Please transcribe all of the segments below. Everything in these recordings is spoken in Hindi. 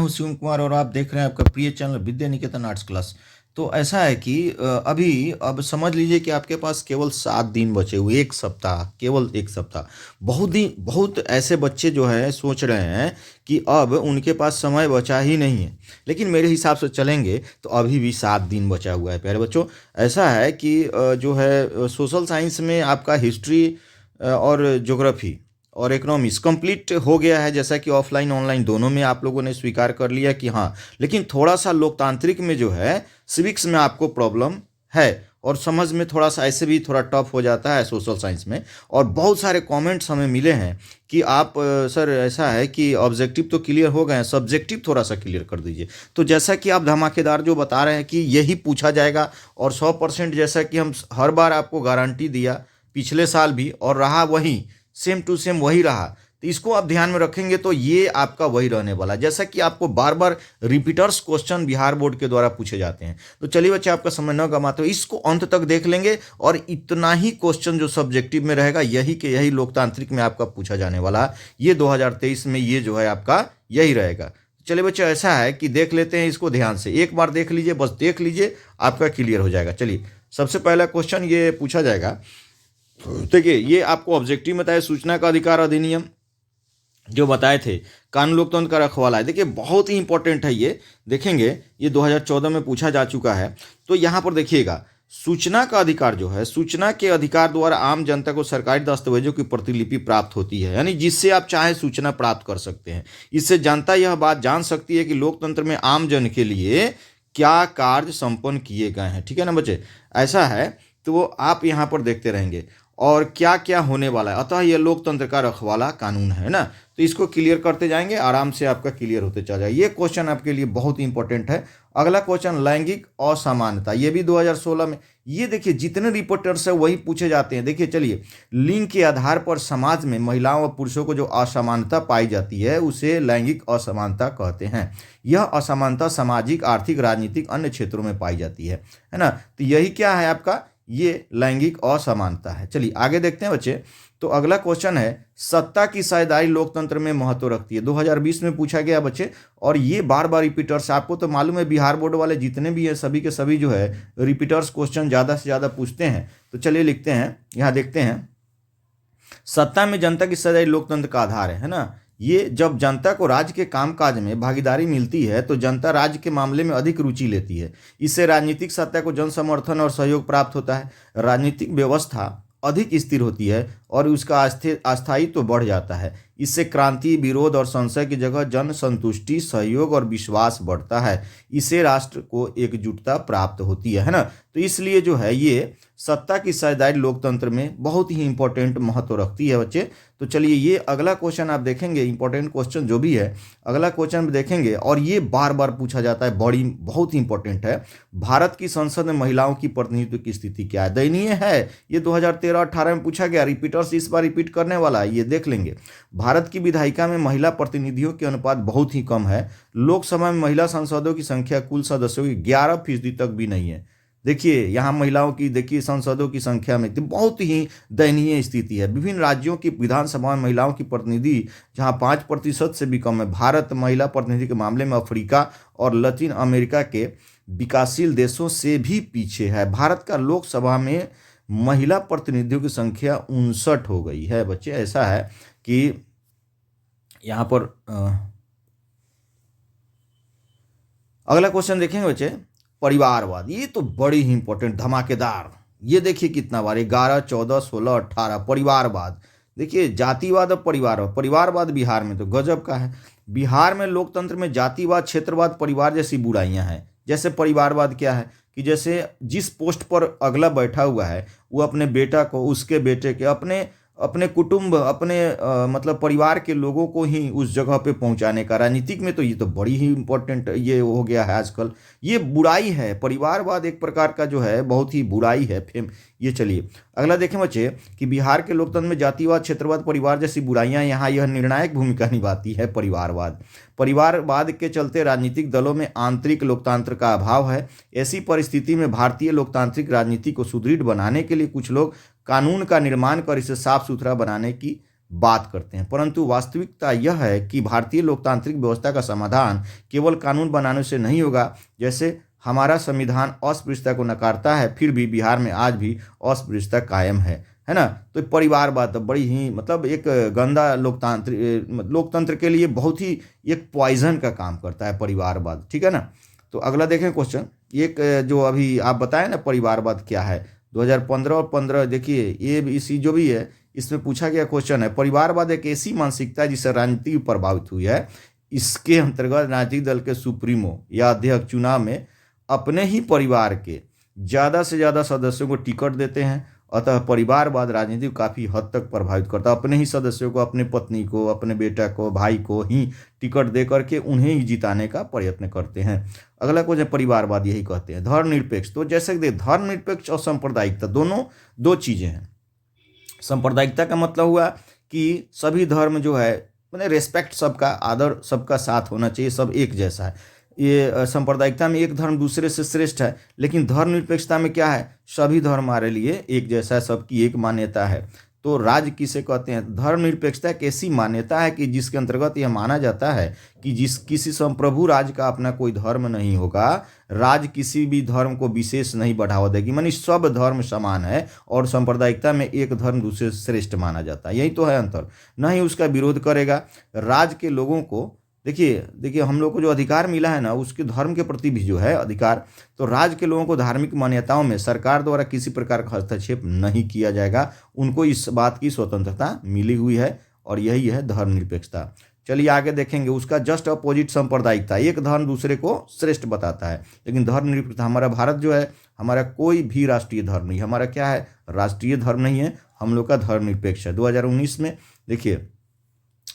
हूं शिवम कुमार और आप देख रहे हैं आपका प्रिय channel Vidya Niketan arts class. तो ऐसा है कि अभी अब समझ लीजिए कि आपके पास केवल 7 दिन बचे हुए, एक सप्ताह, केवल एक सप्ताह। बहुत ऐसे बच्चे जो है सोच रहे हैं कि अब उनके पास समय बचा ही नहीं है, लेकिन मेरे हिसाब से चलेंगे तो अभी भी 7 दिन बचा हुआ है प्यारे बच्चों। ऐसा है कि जो है सोशल साइंस में आपका हिस्ट्री और ज्योग्राफी और इकोनॉमिक्स कंप्लीट हो गया है, जैसा कि ऑफलाइन ऑनलाइन दोनों में आप लोगों ने स्वीकार कर लिया कि हाँ। लेकिन थोड़ा सा लोकतांत्रिक में जो है सिविक्स में आपको प्रॉब्लम है, और समझ में थोड़ा सा ऐसे भी थोड़ा टफ हो जाता है सोशल साइंस में। और बहुत सारे कमेंट्स हमें मिले हैं कि आप सर ऐसा है कि ऑब्जेक्टिव तो क्लियर हो गए हैं, सब्जेक्टिव थोड़ा सा क्लियर कर दीजिए। तो जैसा कि आप धमाकेदार जो बता रहे हैं कि यही पूछा जाएगा, और 100% जैसा कि हम हर बार आपको गारंटी दिया पिछले साल भी, और रहा वही, सेम टू सेम वही रहा। तो इसको आप ध्यान में रखेंगे तो ये आपका वही रहने वाला है, जैसा कि आपको बार बार रिपीटर्स क्वेश्चन बिहार बोर्ड के द्वारा पूछे जाते हैं। तो चलिए बच्चे, आपका समय न गमाते हो, इसको अंत तक देख लेंगे, और इतना ही क्वेश्चन जो सब्जेक्टिव में रहेगा यही के यही लोकतांत्रिक में आपका पूछा जाने वाला है। ये 2023 में ये जो है आपका यही रहेगा। चलिए बच्चे, ऐसा है कि देख लेते हैं इसको ध्यान से, एक बार देख लीजिए, बस देख लीजिए, आपका क्लियर हो जाएगा। चलिए, सबसे पहला क्वेश्चन ये पूछा जाएगा। देखिए, ये आपको ऑब्जेक्टिव बताया, सूचना का अधिकार अधिनियम जो बताए थे, कानून लोकतंत्र का रखवाला है। देखिए, बहुत ही इंपॉर्टेंट है ये, देखेंगे ये 2014 में पूछा जा चुका है। तो यहाँ पर देखिएगा, सूचना का अधिकार जो है, सूचना के अधिकार द्वारा आम जनता को सरकारी दस्तावेजों की प्रतिलिपि प्राप्त होती है, यानी जिससे आप चाहे सूचना प्राप्त कर सकते हैं। इससे जनता यह बात जान सकती है कि लोकतंत्र में आम जन के लिए क्या कार्य संपन्न किए गए हैं। ठीक है ना बच्चे, ऐसा है। तो वो आप यहाँ पर देखते रहेंगे और क्या क्या होने वाला है। अतः यह लोकतंत्र का रखवाला कानून है ना। तो इसको क्लियर करते जाएंगे, आराम से आपका क्लियर होते चला जाए। ये क्वेश्चन आपके लिए बहुत ही इंपॉर्टेंट है। अगला क्वेश्चन, लैंगिक असमानता, ये भी 2016 में। ये देखिए, जितने रिपोर्टर्स है वही पूछे जाते हैं। देखिए चलिए, लिंग के आधार पर समाज में महिलाओं और पुरुषों को जो असमानता पाई जाती है उसे लैंगिक असमानता कहते हैं। यह असमानता सामाजिक, आर्थिक, राजनीतिक, अन्य क्षेत्रों में पाई जाती है ना। तो यही क्या है आपका, ये लैंगिक असमानता है। चलिए आगे देखते हैं बच्चे। तो अगला क्वेश्चन है, सत्ता की साझेदारी लोकतंत्र में महत्व रखती है, 2020 में पूछा गया बच्चे। और ये बार बार रिपीटर्स, आपको तो मालूम है बिहार बोर्ड वाले जितने भी हैं सभी के सभी जो है रिपीटर्स क्वेश्चन ज़्यादा से ज़्यादा पूछते हैं। तो चलिए लिखते हैं, यहाँ देखते हैं, सत्ता में जनता की साझेदारी लोकतंत्र का आधार है ना। ये जब जनता को राज्य के कामकाज में भागीदारी मिलती है तो जनता राज्य के मामले में अधिक रुचि लेती है। इससे राजनीतिक सत्ता को जन समर्थन और सहयोग प्राप्त होता है। राजनीतिक व्यवस्था अधिक स्थिर होती है और उसका अस्थायित्व तो बढ़ जाता है। इससे क्रांति, विरोध और संशय की जगह जन संतुष्टि, सहयोग और विश्वास बढ़ता है। इससे राष्ट्र को एकजुटता प्राप्त होती है ना। तो इसलिए जो है ये सत्ता की साझेदारी लोकतंत्र में बहुत ही इंपॉर्टेंट महत्व रखती है बच्चे। तो चलिए, ये अगला क्वेश्चन आप देखेंगे, इंपॉर्टेंट क्वेश्चन जो भी है अगला क्वेश्चन देखेंगे, और ये बार बार पूछा जाता है, बहुत ही इंपॉर्टेंट है। भारत की संसद में महिलाओं की प्रतिनिधित्व की स्थिति क्या है? दयनीय है। ये 2013-18 में पूछा गया, रिपीटर्स इस बार रिपीट करने वाला है, ये देख लेंगे। भारत की विधायिका में महिला प्रतिनिधियों के अनुपात बहुत ही कम है। लोकसभा में महिला सांसदों की संख्या कुल सदस्यों की 11% तक भी नहीं है। देखिए, यहाँ महिलाओं की, देखिए सांसदों की संख्या में तो बहुत ही दयनीय स्थिति है। विभिन्न राज्यों की विधानसभा में महिलाओं की प्रतिनिधि जहाँ 5% से भी कम है। भारत महिला प्रतिनिधि के मामले में अफ्रीका और लातिन अमेरिका के विकासशील देशों से भी पीछे है। भारत का लोकसभा में महिला प्रतिनिधियों की संख्या 59 हो गई है बच्चे। ऐसा है कि यहाँ पर अगला क्वेश्चन देखेंगे बच्चे, परिवारवाद। ये तो बड़ी ही इंपॉर्टेंट, धमाकेदार। ये देखिए कितना बार, 11, 14, 16, 18, परिवारवाद। देखिए, जातिवाद और परिवारवाद बिहार में तो गजब का है। बिहार में लोकतंत्र में जातिवाद, क्षेत्रवाद, परिवार जैसी बुराइयां हैं। जैसे परिवारवाद क्या है कि जैसे जिस पोस्ट पर अगला बैठा हुआ है वो अपने बेटा को, उसके बेटे के, अपने अपने कुटुंब, अपने मतलब परिवार के लोगों को ही उस जगह पे पहुंचाने का। राजनीतिक में तो ये तो बड़ी ही इंपॉर्टेंट ये हो गया है आजकल। ये बुराई है, परिवारवाद एक प्रकार का जो है बहुत ही बुराई है फेम। ये चलिए अगला देखें बच्चे कि बिहार के लोकतंत्र में जातिवाद, क्षेत्रवाद, परिवार जैसी बुराइयां, यहाँ यह निर्णायक भूमिका निभाती है परिवारवाद के चलते राजनीतिक दलों में आंतरिक लोकतंत्र का अभाव है। ऐसी परिस्थिति में भारतीय लोकतांत्रिक राजनीति को सुदृढ़ बनाने के लिए कुछ लोग कानून का निर्माण कर इसे साफ सुथरा बनाने की बात करते हैं, परंतु वास्तविकता यह है कि भारतीय लोकतांत्रिक व्यवस्था का समाधान केवल कानून बनाने से नहीं होगा। जैसे हमारा संविधान अस्पृश्यता को नकारता है, फिर भी बिहार में आज भी अस्पृश्यता कायम है ना। तो परिवारवाद बड़ी ही मतलब एक गंदा लोकतंत्र के लिए बहुत ही एक पॉइजन का काम करता है परिवारवाद, ठीक है ना। तो अगला देखें क्वेश्चन, एक जो अभी आप बताएं ना परिवारवाद क्या है, 2015 और 15 देखिए ये इसी जो भी है इसमें पूछा गया क्वेश्चन है, परिवारवाद एक ऐसी मानसिकता है जिससे राजनीति प्रभावित हुई है। इसके अंतर्गत राजनीतिक दल के सुप्रीमो या अध्यक्ष चुनाव में अपने ही परिवार के ज़्यादा से ज़्यादा सदस्यों को टिकट देते हैं। अतः परिवारवाद राजनीति को काफ़ी हद तक प्रभावित करता है। अपने ही सदस्यों को, अपने पत्नी को, अपने बेटा को, भाई को ही टिकट दे करके उन्हें ही जिताने का प्रयत्न करते हैं। अगला क्वेश्चन, परिवारवाद यही कहते हैं। धर्मनिरपेक्ष, तो जैसे कि धर्मनिरपेक्ष और सांप्रदायिकता दोनों दो चीज़ें हैं। सांप्रदायिकता का मतलब हुआ कि सभी धर्म जो है मैंने रेस्पेक्ट, सबका आदर, सबका साथ होना चाहिए, सब एक जैसा है। ये सांप्रदायिकता में एक धर्म दूसरे से श्रेष्ठ है, लेकिन धर्मनिरपेक्षता में क्या है, सभी धर्म हमारे लिए एक जैसा है, सबकी एक मान्यता है। तो राज्य किसे कहते हैं? धर्मनिरपेक्षता एक ऐसी मान्यता है कि जिसके अंतर्गत यह माना जाता है कि किसी संप्रभु राज्य का अपना कोई धर्म नहीं होगा, राज्य किसी भी धर्म को विशेष नहीं बढ़ावा देगी, मानी सब धर्म समान है, और सांप्रदायिकता में एक धर्म दूसरे से श्रेष्ठ माना जाता है। यही तो है अंतर, न ही उसका विरोध करेगा। राज्य के लोगों को देखिए हम लोग को जो अधिकार मिला है ना, उसके धर्म के प्रति भी जो है अधिकार, तो राज्य के लोगों को धार्मिक मान्यताओं में सरकार द्वारा किसी प्रकार का हस्तक्षेप नहीं किया जाएगा। उनको इस बात की स्वतंत्रता मिली हुई है, और यही है धर्मनिरपेक्षता। चलिए आगे देखेंगे, उसका जस्ट अपोजिट सांप्रदायिकता, एक धर्म दूसरे को श्रेष्ठ बताता है, लेकिन धर्मनिरपेक्षता, हमारा भारत जो है, हमारा कोई भी राष्ट्रीय धर्म नहीं, हमारा क्या है, राष्ट्रीय धर्म नहीं है, हम लोग का धर्मनिरपेक्ष है। 2019 में देखिए,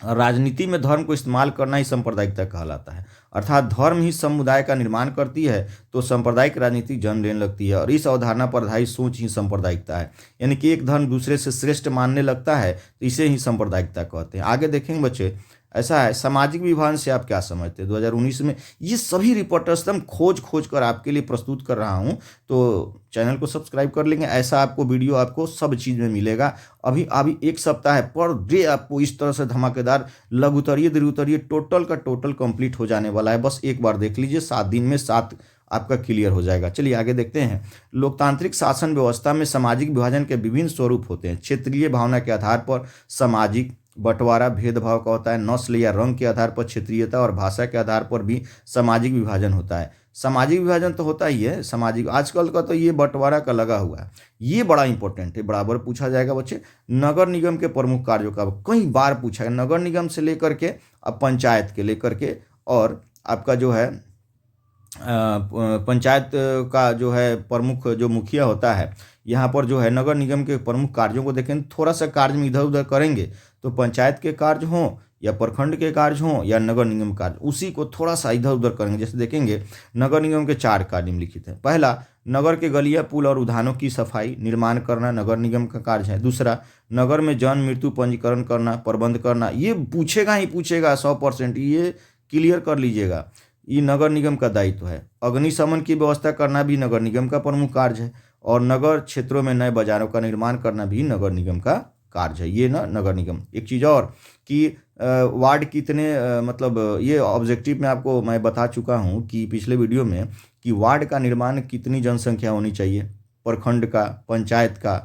राजनीति में धर्म को इस्तेमाल करना ही सांप्रदायिकता कहलाता है, अर्थात धर्म ही समुदाय का निर्माण करती है, तो सांप्रदायिक राजनीति जन्म लेने लगती है, और इस अवधारणा पर आधारित सोच ही सांप्रदायिकता है। यानी कि एक धर्म दूसरे से श्रेष्ठ मानने लगता है, तो इसे ही सांप्रदायिकता कहते हैं। आगे देखेंगे बच्चे, ऐसा है। सामाजिक विभाजन से आप क्या समझते हैं? 2019 में ये सभी रिपोर्टर्स एकदम खोज कर आपके लिए प्रस्तुत कर रहा हूँ, तो चैनल को सब्सक्राइब कर लेंगे, ऐसा आपको वीडियो आपको सब चीज़ में मिलेगा। अभी एक सप्ताह है, पर डे आपको इस तरह से धमाकेदार लघुतरीय द्वितरीय टोटल का टोटल कंप्लीट हो जाने वाला है। बस एक बार देख लीजिए, 7 दिन में 7 आपका क्लियर हो जाएगा। चलिए आगे देखते हैं। लोकतांत्रिक शासन व्यवस्था में सामाजिक विभाजन के विभिन्न स्वरूप होते हैं। क्षेत्रीय भावना के आधार पर सामाजिक बंटवारा भेदभाव का होता है, नस्ल या रंग के आधार पर क्षेत्रीयता, और भाषा के आधार पर भी सामाजिक विभाजन होता है। सामाजिक विभाजन तो होता ही है, सामाजिक आजकल का तो ये बंटवारा का लगा हुआ है, ये बड़ा इंपॉर्टेंट है, बराबर पूछा जाएगा बच्चे। नगर निगम के प्रमुख कार्यों का कई बार पूछा है, नगर निगम से लेकर के अब पंचायत के लेकर के, और आपका जो है पंचायत का जो है प्रमुख जो मुखिया होता है, यहाँ पर जो है नगर निगम के प्रमुख कार्यों को देखें, थोड़ा सा कार्य में इधर उधर करेंगे, तो पंचायत के कार्य हों या प्रखंड के कार्य हों या नगर निगम कार्य, उसी को थोड़ा सा इधर उधर करेंगे। जैसे देखेंगे, नगर निगम के 4 कार्य निम्नलिखित हैं। पहला, नगर के गलियां, पुल और उद्यानों की सफाई निर्माण करना नगर निगम का कार्य है। दूसरा, नगर में जन्म मृत्यु पंजीकरण करना, प्रबंध करना, ये पूछेगा ही पूछेगा 100%, ये क्लियर कर लीजिएगा, ये नगर निगम का दायित्व है। अग्निशमन की व्यवस्था करना भी नगर निगम का प्रमुख कार्य है, और नगर क्षेत्रों में नए बाजारों का निर्माण करना भी नगर निगम का कार्य है। ये ना नगर निगम। एक चीज़ और कि वार्ड कितने मतलब ये ऑब्जेक्टिव में आपको मैं बता चुका हूँ कि पिछले वीडियो में, कि वार्ड का निर्माण कितनी जनसंख्या होनी चाहिए, प्रखंड का, पंचायत का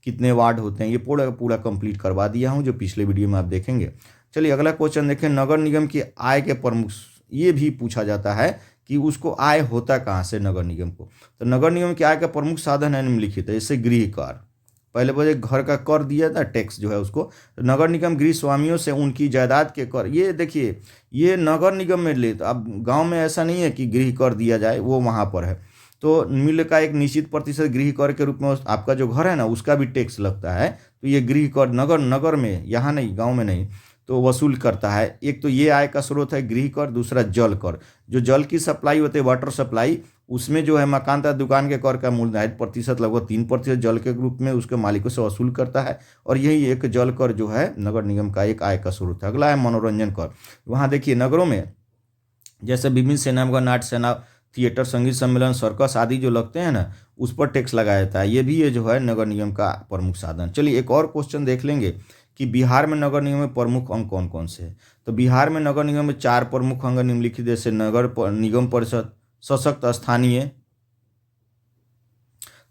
कितने वार्ड होते हैं, ये पूरा कंप्लीट करवा दिया हूँ, जो पिछले वीडियो में आप देखेंगे। चलिए अगला क्वेश्चन देखें, नगर निगम की आय के प्रमुख, ये भी पूछा जाता है कि उसको आय होता कहाँ से नगर निगम को। तो नगर निगम की आय का प्रमुख साधन है निम्नलिखित है, जैसे गृह कर, पहले बजे घर का कर दिया था, टैक्स जो है उसको, तो नगर निगम गृह स्वामियों से उनकी जायदाद के कर, ये देखिए ये नगर निगम में ले, तो अब गांव में ऐसा नहीं है कि गृह कर दिया जाए, वो वहाँ पर है। तो मिल का एक निश्चित प्रतिशत गृह कर के रूप में आपका जो घर है ना, उसका भी टैक्स लगता है, तो ये गृह कर नगर में, यहाँ नहीं, गाँव में नहीं, तो वसूल करता है। एक तो ये आय का स्रोत है गृह कर, दूसरा जल कर, जो जल की सप्लाई होती है, वाटर सप्लाई, उसमें जो है मकान तथा दुकान के कर का मूल निर्धारित प्रतिशत लगभग 3% जल के रूप में उसके मालिकों से वसूल करता है, और यही एक जल कर जो है नगर निगम का एक आय का स्रोत है। अगला है मनोरंजन कर। वहाँ देखिए नगरों में जैसे विभिन्न सिनेमाघर, नाट्य सेना, थिएटर, संगीत सम्मेलन, सर्कस आदि जो लगते हैं ना, उस पर टैक्स लगाया जाता है, ये भी ये जो है नगर निगम का प्रमुख साधन। चलिए एक और क्वेश्चन देख लेंगे कि बिहार में नगर निगम में प्रमुख अंग कौन कौन से हैं। तो बिहार में नगर निगम में 4 प्रमुख अंग निम्नलिखित जैसे निगम परिषद, सशक्त स्थानीय,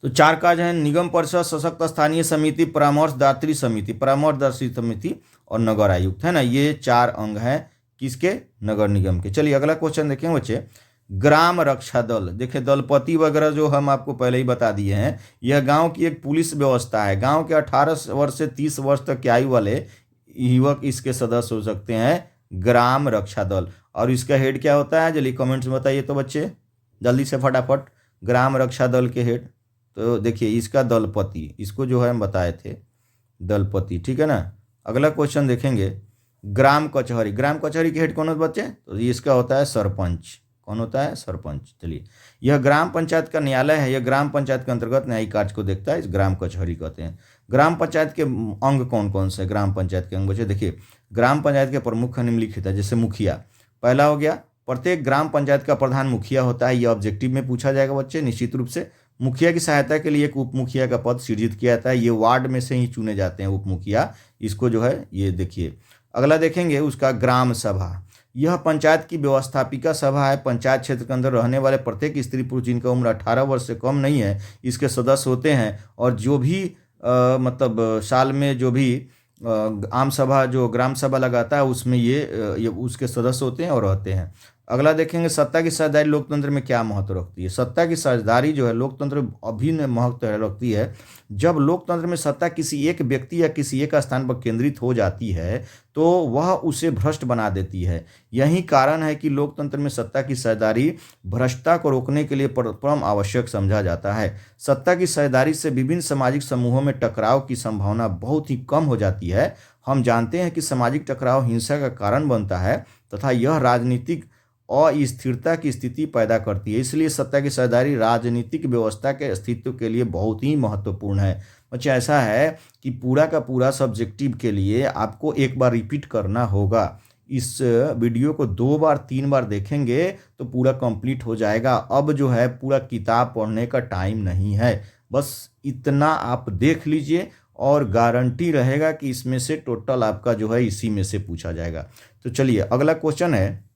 तो 4 कार्य हैं निगम परिषद, सशक्त स्थानीय समिति, परामर्शदात्री समिति और नगर आयुक्त, है ना। ये 4 अंग हैं किसके, नगर निगम के। चलिए अगला क्वेश्चन देखें बच्चे, ग्राम रक्षा दल। देखिए दलपति वगैरह जो हम आपको पहले ही बता दिए हैं, यह गांव की एक पुलिस व्यवस्था है। गांव के 18 वर्ष से 30 वर्ष तक की आयु वाले युवक इसके सदस्य हो सकते हैं, ग्राम रक्षा दल। और इसका हेड क्या होता है, जल्दी कमेंट्स में बताइए तो बच्चे, जल्दी से फटाफट। ग्राम रक्षा दल के हेड तो देखिए इसका दलपति, इसको जो है हम बताए थे दलपति, ठीक है ना। अगला क्वेश्चन देखेंगे, ग्राम कचहरी। ग्राम कचहरी के हेड कौन होता है बच्चे, तो इसका होता है सरपंच। कौन होता है, सरपंच। चलिए यह ग्राम पंचायत का न्यायालय है, यह ग्राम पंचायत के अंतर्गत न्यायिक कार्य को देखता है, इस ग्राम कचहरी कहते हैं। ग्राम पंचायत के अंग कौन कौन से, ग्राम पंचायत के अंग बच्चे देखिए, ग्राम पंचायत के प्रमुख निम्नलिखित है। जैसे मुखिया, पहला हो गया, प्रत्येक ग्राम पंचायत का प्रधान मुखिया होता है। यह ऑब्जेक्टिव में पूछा जाएगा बच्चे निश्चित रूप से। मुखिया की सहायता के लिए एक उप मुखिया का पद सृजित किया जाता है, ये वार्ड में से ही चुने जाते हैं उप मुखिया, इसको जो है ये देखिए। अगला देखेंगे उसका ग्राम सभा, यह पंचायत की व्यवस्थापिका सभा है। पंचायत क्षेत्र के अंदर रहने वाले प्रत्येक स्त्री पुरुष जिनका उम्र 18 वर्ष से कम नहीं है, इसके सदस्य होते हैं। और जो भी मतलब साल में जो भी आम सभा जो ग्राम सभा लगाता है उसमें ये उसके सदस्य होते हैं और रहते हैं। अगला देखेंगे, सत्ता की साझेदारी लोकतंत्र में क्या महत्व रखती है। सत्ता की साझेदारी जो है लोकतंत्र अभिन्न महत्व रखती है। जब लोकतंत्र में सत्ता किसी एक व्यक्ति या किसी एक स्थान पर केंद्रित हो जाती है तो वह उसे भ्रष्ट बना देती है। यही कारण है कि लोकतंत्र में सत्ता की साझेदारी भ्रष्टता को रोकने के लिए परम आवश्यक समझा जाता है। सत्ता की साझेदारी से विभिन्न सामाजिक समूहों में टकराव की संभावना बहुत ही कम हो जाती है। हम जानते हैं कि सामाजिक टकराव हिंसा का कारण बनता है तथा यह राजनीतिक अस्थिरता की स्थिति पैदा करती है। इसलिए सत्ता की साझेदारी राजनीतिक व्यवस्था के अस्तित्व के लिए बहुत ही महत्वपूर्ण है। बच्चे ऐसा है कि पूरा का पूरा सब्जेक्टिव के लिए आपको एक बार रिपीट करना होगा। इस वीडियो को 2 बार 3 बार देखेंगे तो पूरा कंप्लीट हो जाएगा। अब जो है पूरा किताब पढ़ने का टाइम नहीं है, बस इतना आप देख लीजिए और गारंटी रहेगा कि इसमें से टोटल आपका जो है इसी में से पूछा जाएगा। तो चलिए अगला क्वेश्चन है,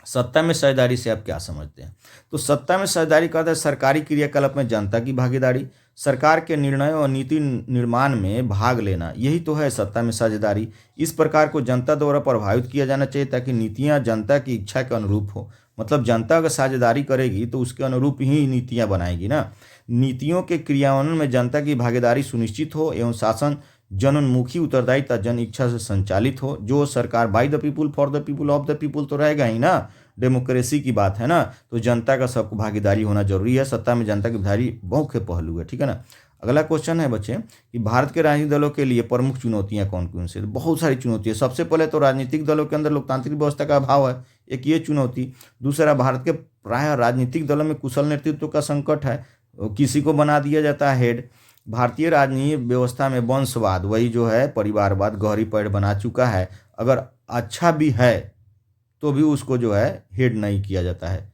सत्ता में साझेदारी से आप क्या समझते हैं। तो सत्ता में साझेदारी का अर्थ है सरकारी क्रियाकलाप में जनता की भागीदारी, सरकार के निर्णयों और नीति निर्माण में भाग लेना, यही तो है सत्ता में साझेदारी। इस प्रकार को जनता द्वारा प्रभावित किया जाना चाहिए ताकि नीतियां जनता की इच्छा के अनुरूप हो। मतलब जनता अगर साझेदारी करेगी तो उसके अनुरूप ही नीतियां बनाएगी ना। नीतियों के क्रियान्वयन में जनता की भागीदारी सुनिश्चित हो एवं शासन जनोन्मुखी उत्तरदायी तथा जन इच्छा से संचालित हो। जो सरकार by the people for the people of the people तो रहेगा ही ना, डेमोक्रेसी की बात है ना। तो जनता का सबको भागीदारी होना जरूरी है। सत्ता में जनता की भागीदारी मुख्य पहलू है, ठीक है ना। अगला क्वेश्चन है बच्चे कि भारत के राजनीतिक दलों के लिए प्रमुख चुनौतियां कौन कौन सी। बहुत सारी चुनौतियां। सबसे पहले तो राजनीतिक दलों के अंदर लोकतांत्रिक व्यवस्था का अभाव है, एक ये चुनौती। दूसरा, भारत के प्रायः राजनीतिक दलों में कुशल नेतृत्व का संकट है, किसी को बना दिया जाता है हेड। भारतीय राजनीतिक व्यवस्था में वंशवाद, वही जो है परिवारवाद गहरी पैड़ बना चुका है। अगर अच्छा भी है तो भी उसको जो है हेड नहीं किया जाता है।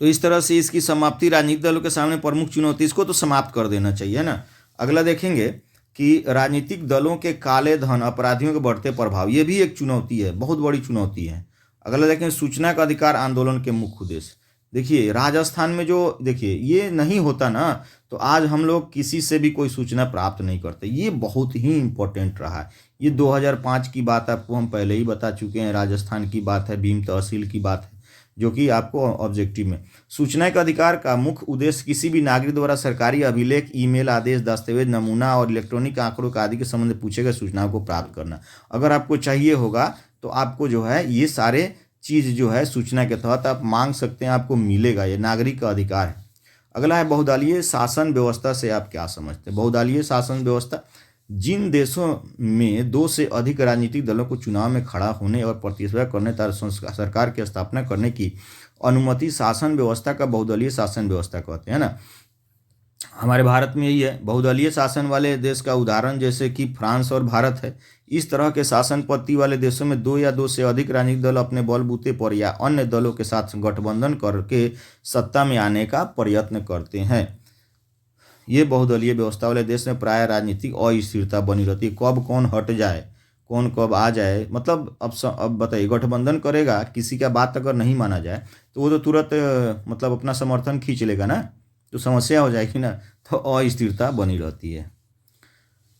तो इस तरह से इसकी समाप्ति राजनीतिक दलों के सामने प्रमुख चुनौती, इसको तो समाप्त कर देना चाहिए ना। अगला देखेंगे कि राजनीतिक दलों के काले धन, अपराधियों के बढ़ते प्रभाव, ये भी एक चुनौती है, बहुत बड़ी चुनौती है। अगला देखेंगे सूचना का अधिकार आंदोलन के मुख्य उद्देश्य। देखिए राजस्थान में जो देखिए ये नहीं होता ना तो आज हम लोग किसी से भी कोई सूचना प्राप्त नहीं करते। ये बहुत ही इम्पोर्टेंट रहा है। ये 2005 की बात आपको हम पहले ही बता चुके हैं। राजस्थान की बात है, भीम तहसील की बात है, जो कि आपको ऑब्जेक्टिव में सूचना के अधिकार का मुख्य उद्देश्य किसी भी नागरिक द्वारा सरकारी अभिलेख, ईमेल आदेश, दस्तावेज, नमूना और इलेक्ट्रॉनिक आंकड़ों आदि के संबंध में पूछे गए सूचनाओं को प्राप्त करना। अगर आपको चाहिए होगा तो आपको जो है ये सारे चीज़ जो है सूचना के तहत आप मांग सकते हैं, आपको मिलेगा। ये नागरिक का अधिकार है। अगला है बहुदलीय शासन व्यवस्था से आप क्या समझते हैं। बहुदलीय शासन व्यवस्था जिन देशों में 2 से अधिक राजनीतिक दलों को चुनाव में खड़ा होने और प्रतिस्पर्धा करने तथा सरकार की स्थापना करने की अनुमति शासन व्यवस्था का बहुदलीय शासन व्यवस्था कहते हैं ना। हमारे भारत में यही है। बहुदलीय शासन वाले देश का उदाहरण जैसे कि फ्रांस और भारत है। इस तरह के शासन पद्धति वाले देशों में 2 या 2 से अधिक राजनीतिक दल अपने बलबूते पर या अन्य दलों के साथ गठबंधन करके सत्ता में आने का प्रयत्न करते हैं। ये बहुदलीय व्यवस्था वाले देश में प्राय राजनीतिक अस्थिरता बनी रहती है, कब कौन हट जाए, कौन कब आ जाए। मतलब अब बताइए, गठबंधन करेगा, किसी का बात अगर नहीं माना जाए तो वो तो तुरंत मतलब अपना समर्थन खींच लेगा ना, तो समस्या हो जाएगी ना, तो अस्थिरता बनी रहती है।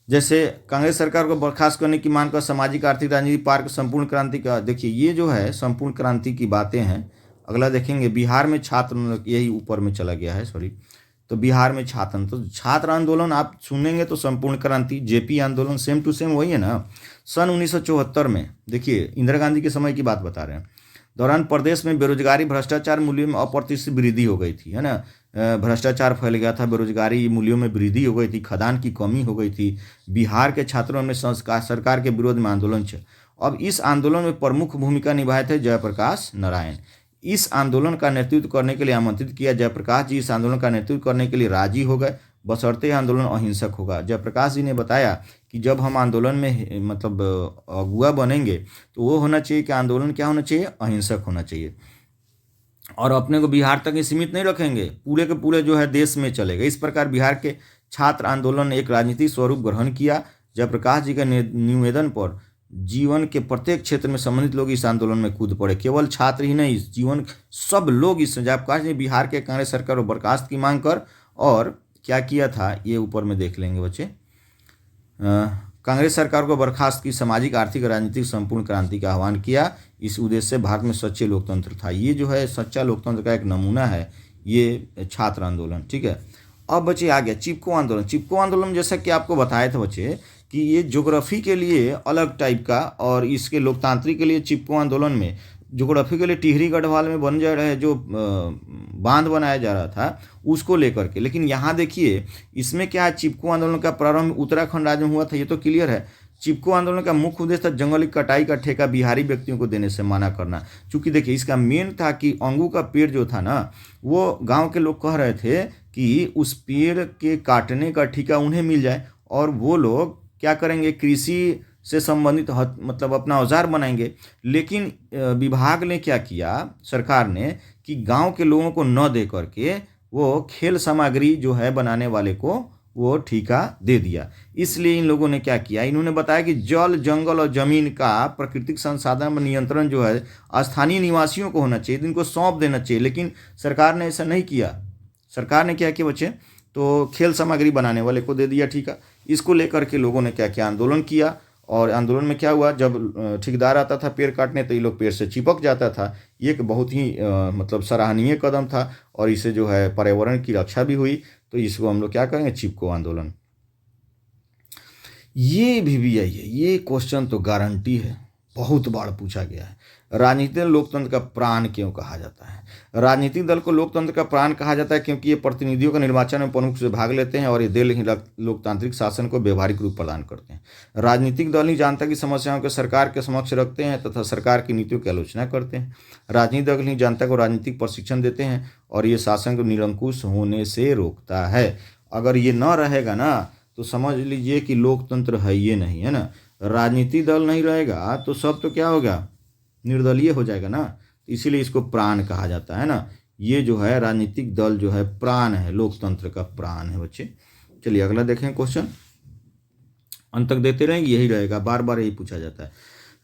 जैसे कांग्रेस सरकार को बर्खास्त करने की मांग कर सामाजिक आर्थिक राजनीति पार्क संपूर्ण क्रांति का, देखिए ये जो है संपूर्ण क्रांति की बातें हैं। अगला देखेंगे, बिहार में छात्र, यही ऊपर में चला गया है, सॉरी। तो बिहार में छात्र, तो छात्र आंदोलन आप सुनेंगे तो संपूर्ण क्रांति, जेपी आंदोलन सेम टू सेम वही है ना। सन 1974 में, देखिए इंदिरा गांधी के समय की बात बता रहे हैं, दौरान प्रदेश में बेरोजगारी भ्रष्टाचार मूल्यों में अप्रत्याशित वृद्धि हो गई थी, है ना। भ्रष्टाचार फैल गया था, बेरोजगारी मूल्यों में वृद्धि हो गई थी, खदान की कमी हो गई थी। बिहार के छात्रों ने संस्कार सरकार के विरोध में आंदोलन छे। अब इस आंदोलन में प्रमुख भूमिका निभाए थे जयप्रकाश नारायण। इस आंदोलन का नेतृत्व करने के लिए आमंत्रित किया। जयप्रकाश जी इस आंदोलन का नेतृत्व करने के लिए राजी हो गए, बशर्ते आंदोलन अहिंसक होगा। जयप्रकाश जी ने बताया कि जब हम आंदोलन में मतलब अगुआ बनेंगे तो वो होना चाहिए कि आंदोलन क्या होना चाहिए, अहिंसक होना चाहिए, और अपने को बिहार तक ही सीमित नहीं रखेंगे, पूरे के पूरे जो है देश में चलेगा। इस प्रकार बिहार के छात्र आंदोलन ने एक राजनीतिक स्वरूप ग्रहण किया। जयप्रकाश जी के निवेदन पर जीवन के प्रत्येक क्षेत्र में संबंधित लोग इस आंदोलन में कूद पड़े। केवल छात्र ही नहीं, जीवन सब लोग इस, जयप्रकाश ने बिहार के कांग्रेस सरकार को बर्खास्त की मांग कर और क्या किया था, ये ऊपर में देख लेंगे बच्चे। कांग्रेस सरकार को बर्खास्त की, सामाजिक आर्थिक राजनीतिक संपूर्ण क्रांति का आह्वान किया। इस उद्देश्य से भारत में सच्चे लोकतंत्र था। ये जो है सच्चा लोकतंत्र का एक नमूना है ये छात्र आंदोलन, ठीक है। अब बच्चे आ गया चिपको आंदोलन। चिपको आंदोलन जैसा कि आपको बताया था बच्चे कि ये ज्योग्राफी के लिए अलग टाइप का, और इसके लोकतांत्रिक के लिए चिपको आंदोलन में ज्योग्राफी के लिए टिहरी गढ़वाल में बन जा रहे जो बांध बनाया जा रहा था उसको लेकर के। लेकिन यहाँ देखिए इसमें क्या है, चिपको आंदोलन का प्रारंभ उत्तराखंड राज्य में हुआ था, ये तो क्लियर है। चिपको आंदोलन का मुख्य उद्देश्य था जंगली कटाई का ठेका बिहारी व्यक्तियों को देने से मना करना। चूंकि देखिए इसका मेन था कि अंगू का पेड़ जो था ना, वो गांव के लोग कह रहे थे कि उस पेड़ के काटने का ठेका उन्हें मिल जाए और वो लोग क्या करेंगे, कृषि से संबंधित मतलब अपना औजार बनाएंगे। लेकिन विभाग ने क्या किया, सरकार ने, कि गांव के लोगों को न दे करके वो खेल सामग्री जो है बनाने वाले को वो ठेका दे दिया। इसलिए इन लोगों ने क्या किया, इन्होंने बताया कि जल, जंगल और जमीन का प्राकृतिक संसाधन में नियंत्रण जो है स्थानीय निवासियों को होना चाहिए, इनको सौंप देना चाहिए। लेकिन सरकार ने ऐसा नहीं किया। सरकार ने क्या किया बच्चे, तो खेल सामग्री बनाने वाले को दे दिया ठेका। इसको लेकर के लोगों ने क्या किया, आंदोलन किया। और आंदोलन में क्या हुआ, जब ठेकेदार आता था पेड़ काटने तो ये लोग पेड़ से चिपक जाता था। ये एक बहुत ही मतलब सराहनीय कदम था और इससे जो है पर्यावरण की रक्षा भी हुई। तो इसको हम लोग क्या करेंगे, चिपको आंदोलन। ये भी है, ये क्वेश्चन तो गारंटी है, बहुत बार पूछा गया है। राजनीतिक दल लोकतंत्र का प्राण क्यों कहा जाता है? राजनीतिक दल को लोकतंत्र का प्राण कहा जाता है क्योंकि ये प्रतिनिधियों का निर्वाचन में प्रमुख से भाग लेते हैं और ये दल ही लोकतांत्रिक शासन को व्यवहारिक रूप प्रदान करते हैं। राजनीतिक दल ही जनता की समस्याओं को सरकार के समक्ष रखते हैं तथा सरकार की नीतियों की आलोचना करते हैं। राजनीतिक दल ही जनता को राजनीतिक प्रशिक्षण देते हैं और ये शासन को निरंकुश होने से रोकता है। अगर ये न रहेगा ना तो समझ लीजिए कि लोकतंत्र है ये नहीं, है ना। राजनीतिक दल नहीं रहेगा तो सब तो क्या होगा, निर्दलीय हो जाएगा ना। इसीलिए इसको प्राण कहा जाता है ना। ये जो है राजनीतिक दल जो है प्राण है, लोकतंत्र का प्राण है बच्चे। चलिए अगला देखें क्वेश्चन, अंत तक देते रहेंगे, यही रहेगा, बार बार यही पूछा जाता है।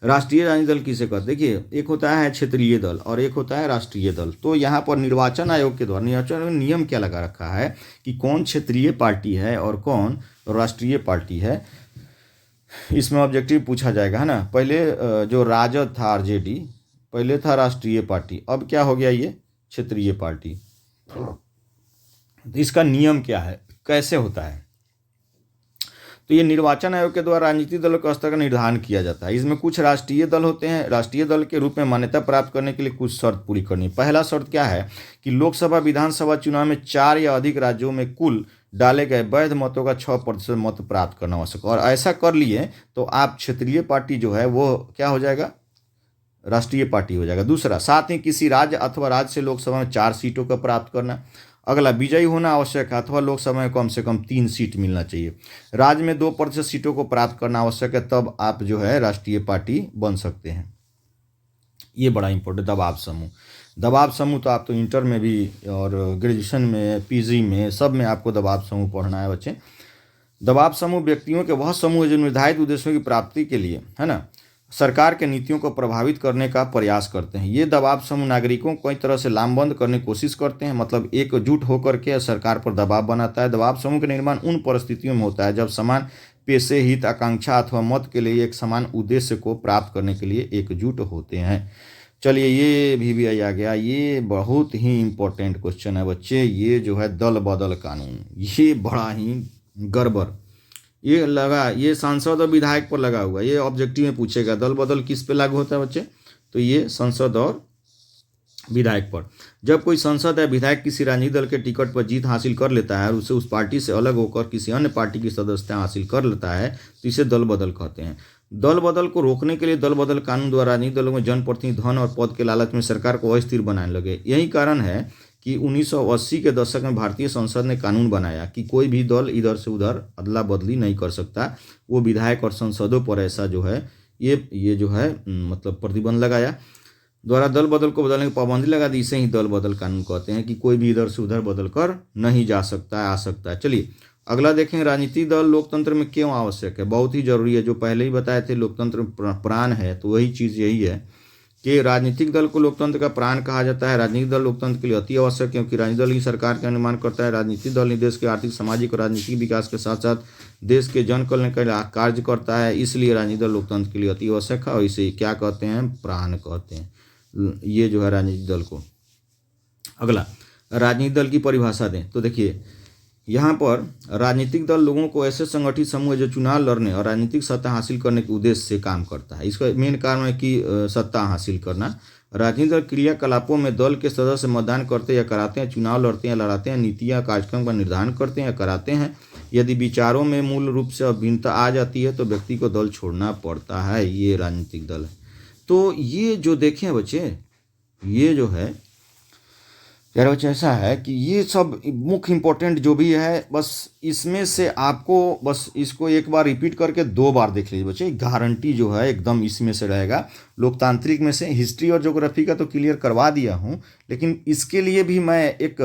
राष्ट्रीय राजनीतिक दल किसे कहते हैं? देखिए एक होता है क्षेत्रीय दल और एक होता है राष्ट्रीय दल। तो यहाँ पर निर्वाचन आयोग के द्वारा निर्वाचन में नियम क्या लगा रखा है कि कौन क्षेत्रीय पार्टी है और कौन राष्ट्रीय पार्टी है, इसमें ऑब्जेक्टिव पूछा जाएगा, है ना। पहले जो राजद था आरजेडी, पहले था राष्ट्रीय पार्टी, अब क्या हो गया ये क्षेत्रीय पार्टी। तो इसका नियम क्या है, कैसे होता है? तो ये निर्वाचन आयोग के द्वारा राजनीतिक दलों के स्तर का निर्धारण किया जाता है। इसमें कुछ राष्ट्रीय दल होते हैं। राष्ट्रीय दल के रूप में मान्यता प्राप्त करने के लिए कुछ शर्त पूरी करनी। पहला शर्त क्या है कि लोकसभा विधानसभा चुनाव में 4 या अधिक राज्यों में कुल डाले गए वैध मतों का 6% मत प्राप्त करना आवश्यक, और ऐसा कर लिए तो आप क्षेत्रीय पार्टी जो है वो क्या हो जाएगा, राष्ट्रीय पार्टी हो जाएगा। दूसरा, साथ ही किसी राज्य अथवा राज्य से लोकसभा में 4 सीटों का प्राप्त करना। अगला, विजयी होना आवश्यक है अथवा लोकसभा में कम से कम 3 सीट मिलना चाहिए। राज्य में 2% सीटों को प्राप्त करना आवश्यक है, तब आप जो है राष्ट्रीय पार्टी बन सकते हैं। ये बड़ा इंपॉर्टेंट, दबाव समूह। दबाव समूह तो आप तो इंटर में भी और ग्रेजुएशन में, पीजी में, सब में आपको दबाव समूह पढ़ना है बच्चे। दबाव समूह व्यक्तियों के वह समूह है जो निर्धारित उद्देश्यों की प्राप्ति के लिए, है ना, सरकार के नीतियों को प्रभावित करने का प्रयास करते हैं। ये दबाव समूह नागरिकों को कई तरह से लामबंद करने की कोशिश करते हैं, मतलब एकजुट होकर के सरकार पर दबाव बनाता है। दबाव समूह का निर्माण उन परिस्थितियों में होता है जब समान पेशे, हित, आकांक्षा अथवा मत के लिए एक समान उद्देश्य को प्राप्त करने के लिए एकजुट होते हैं। चलिए, ये भी आ गया। ये बहुत ही इम्पोर्टेंट क्वेश्चन है बच्चे। ये जो है दल बदल कानून, ये बड़ा ही गड़बड़, ये लगा, ये सांसद और विधायक पर लगा हुआ। ये ऑब्जेक्टिव में पूछेगा दल बदल किस पे लागू होता है बच्चे, तो ये संसद और विधायक पर। जब कोई सांसद या विधायक किसी राजनीतिक दल के टिकट पर जीत हासिल कर लेता है और उसे उस पार्टी से अलग होकर किसी अन्य पार्टी की सदस्यता हासिल कर लेता है तो इसे दल बदल कहते हैं। दल बदल को रोकने के लिए दल बदल कानून द्वारा राजनीतिक दलों में जनप्रतिनिधि धन और पद के लालच में सरकार को अस्थिर बनाने लगे। यही कारण है कि 1980 के दशक में भारतीय संसद ने कानून बनाया कि कोई भी दल इधर से उधर अदला बदली नहीं कर सकता। वो विधायक और सांसदों पर ऐसा जो है ये जो है मतलब प्रतिबंध लगाया, द्वारा दल बदल को बदलने की पाबंदी लगा दी। इसे ही दल बदल कानून कहते हैं कि कोई भी इधर से उधर बदल कर नहीं जा सकता है, आ सकता है। चलिए अगला देखें, राजनीतिक दल लोकतंत्र में क्यों आवश्यक है। बहुत ही जरूरी है। जो पहले ही बताए थे लोकतंत्र प्राण है, तो वही चीज़ यही है कि राजनीतिक दल को लोकतंत्र का प्राण कहा जाता है। राजनीतिक दल लोकतंत्र के लिए अति आवश्यक है क्योंकि राजनीतिक दल ही सरकार का निर्माण करता है। राजनीतिक दल ही देश के आर्थिक, सामाजिक और राजनीतिक विकास के साथ साथ देश के जन कल्याण के लिए कार्य करता है। इसलिए राजनीतिक दल लोकतंत्र के लिए अति आवश्यक है और इसे क्या कहते हैं, प्राण कहते हैं। ये जो है राजनीतिक दल को। अगला, राजनीतिक दल की परिभाषा दें तो देखिए यहाँ पर राजनीतिक दल लोगों को ऐसे संगठित समूह है जो चुनाव लड़ने और राजनीतिक सत्ता हासिल करने के उद्देश्य से काम करता है। इसका मेन कारण है कि सत्ता हासिल करना। राजनीतिक दल क्रियाकलापों में दल के सदस्य मतदान करते या कराते हैं, चुनाव लड़ते हैं, लड़ाते हैं, नीतियाँ कार्यक्रम का निर्धारण करते हैं या कराते हैं। यदि विचारों में मूल रूप से भिन्नता आ जाती है तो व्यक्ति को दल छोड़ना पड़ता है। ये राजनीतिक दल है। तो ये जो देखें बच्चे, ये जो है यार बच्चे ऐसा है कि ये सब मुख्य इम्पोर्टेंट जो भी है, बस इसमें से आपको बस इसको एक बार रिपीट करके 2 बार देख लीजिए बच्चे, गारंटी जो है एकदम इसमें से रहेगा। लोकतांत्रिक में से हिस्ट्री और ज्योग्राफी का तो क्लियर करवा दिया हूँ, लेकिन इसके लिए भी मैं एक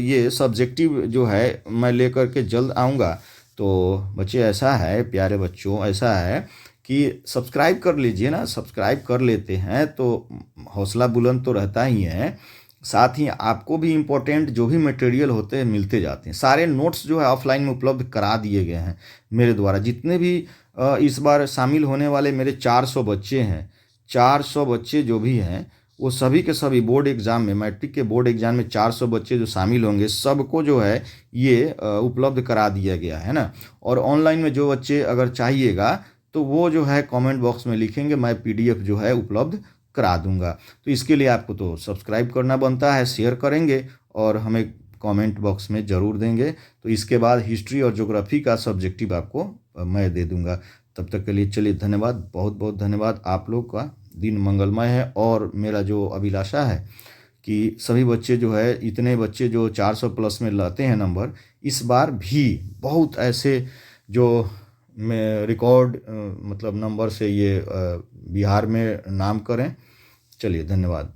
ये सब्जेक्टिव जो है मैं लेकर के जल्द आऊँगा। तो बच्चे ऐसा है, प्यारे बच्चों, ऐसा है कि सब्सक्राइब कर लीजिए ना। सब्सक्राइब कर लेते हैं तो हौसला बुलंद तो रहता ही है, साथ ही आपको भी इम्पोर्टेंट जो भी मटेरियल होते हैं मिलते जाते हैं। सारे नोट्स जो है ऑफलाइन में उपलब्ध करा दिए गए हैं मेरे द्वारा। जितने भी इस बार शामिल होने वाले मेरे 400 बच्चे हैं, 400 बच्चे जो भी हैं वो सभी के सभी बोर्ड एग्ज़ाम में, मैट्रिक के बोर्ड एग्ज़ाम में 400 बच्चे जो शामिल होंगे सबको जो है ये उपलब्ध करा दिया गया है ना। और ऑनलाइन में जो बच्चे अगर चाहिएगा तो वो जो है कमेंट बॉक्स में लिखेंगे, मैं PDF जो है उपलब्ध करा दूंगा। तो इसके लिए आपको तो सब्सक्राइब करना बनता है, शेयर करेंगे और हमें कमेंट बॉक्स में ज़रूर देंगे। तो इसके बाद हिस्ट्री और ज्योग्राफी का सब्जेक्टिव आपको मैं दे दूंगा। तब तक के लिए चलिए धन्यवाद, बहुत बहुत धन्यवाद। आप लोग का दिन मंगलमय है और मेरा जो अभिलाषा है कि सभी बच्चे जो है, इतने बच्चे जो 400 प्लस में लाते हैं नंबर, इस बार भी बहुत ऐसे जो में रिकॉर्ड मतलब नंबर से ये बिहार में नाम करें। चलिए धन्यवाद।